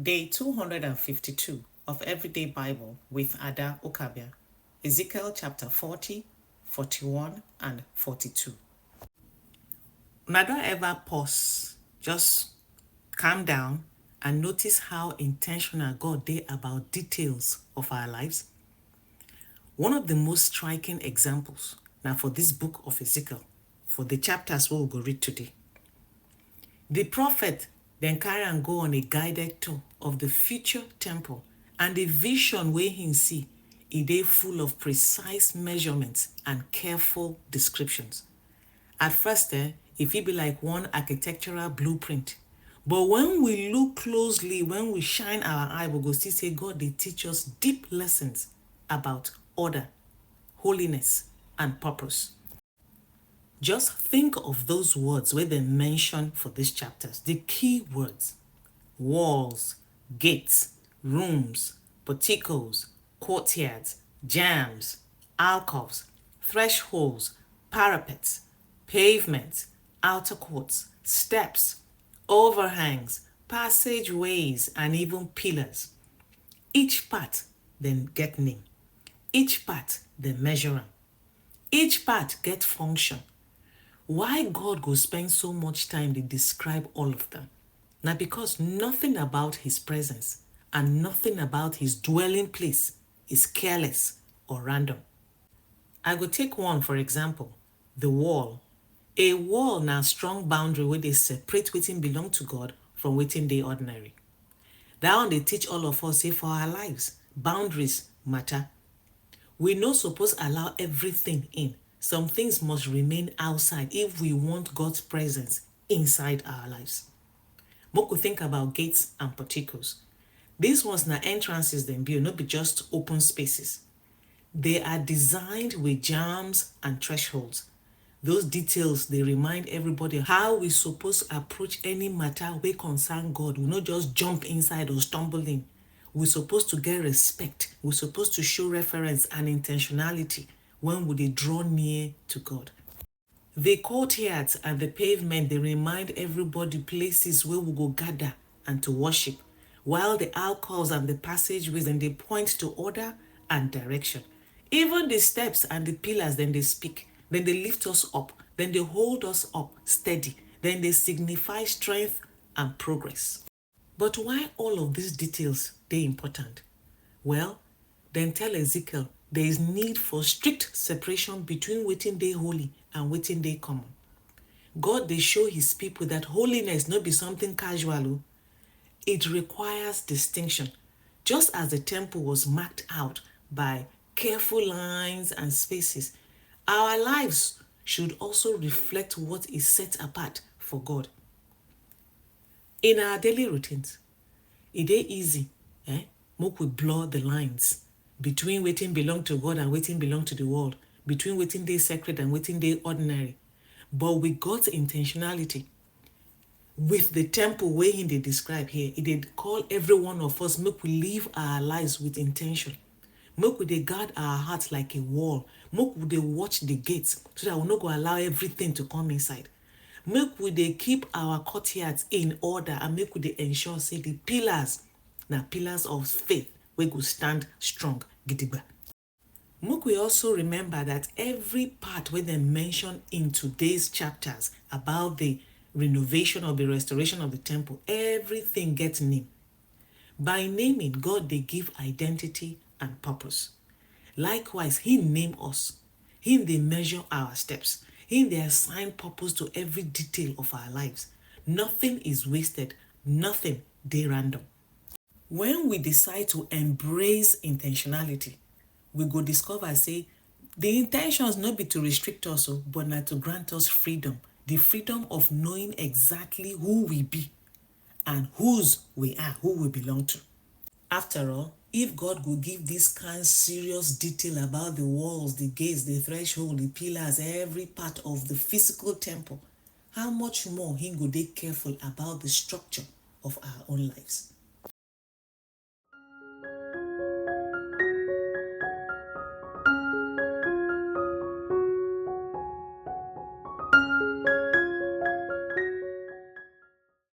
Day 252 of Everyday Bible with Ada Ukabia, Ezekiel chapter 40, 41, and 42. Now don't ever pause, just calm down and notice how intentional God is about details of our lives. One of the most striking examples now for this book of Ezekiel, for the chapters we will go read today. The prophet then carry and go on a guided tour of the future temple, and the vision where he see it is full of precise measurements and careful descriptions. At first, it feel be like one architectural blueprint. But when we look closely, when we shine our eye, we go see say God they teach us deep lessons about order, holiness, and purpose. Just think of those words where they mention for these chapters. The key words: walls, gates, rooms, porticos, courtyards, jambs, alcoves, thresholds, parapets, pavements, outer courts, steps, overhangs, passageways, and even pillars. Each part then get name. Each part then measure am. Each part get function. Why God go spend so much time to describe all of them? Now because nothing about his presence and nothing about his dwelling place is careless or random. I go take one for example, the wall. A wall na strong boundary where they separate wetin belong to God from wetin dey ordinary. That one they teach all of us say for our lives, boundaries matter. We no suppose allow everything in. Some things must remain outside if we want God's presence inside our lives. Make we think about gates and porticos. These ones na entrances them build, not be just open spaces. They are designed with jambs and thresholds. Those details, they remind everybody how we suppose approach any matter wey concern God. We not just jump inside or stumble in. We're supposed to get respect. We're supposed to show reference and intentionality when we draw near to God. The courtyards and the pavement, they remind everybody places where we go gather and to worship, while the alcoves and the passageways, and they point to order and direction. Even the steps and the pillars, then they speak, then they lift us up, then they hold us up steady, then they signify strength and progress. But why all of these details they important? Well, then tell Ezekiel there is need for strict separation between wetin dey holy and wetin dey common. God they show his people that holiness not be something casual. It requires distinction. Just as the temple was marked out by careful lines and spaces, our lives should also reflect what is set apart for God. In our daily routines, it is easy, make we blur the lines between wetin belong to God and wetin belong to the world, between wetin dey sacred and wetin dey ordinary. But with God's intentionality, with the temple where he dey describe here, it did call every one of us make we live our lives with intention. Make we dey guard our hearts like a wall. Make we dey watch the gates so that we no go allow everything to come inside. Make we dey keep our courtyards in order, and make we dey ensure say the pillars na pillars of faith we go stand strong gidigba. Make we also remember that every part where they mention in today's chapters about the renovation or the restoration of the temple, everything gets name. By naming, God they give identity and purpose. Likewise, he name us. He they measure our steps. He they assign purpose to every detail of our lives. Nothing is wasted. Nothing dey random. When we decide to embrace intentionality, we go discover say the intentions not be to restrict us, but not to grant us freedom. The freedom of knowing exactly who we be and whose we are, who we belong to. After all, if God could give this kind serious detail about the walls, the gates, the threshold, the pillars, every part of the physical temple, how much more he would be careful about the structure of our own lives.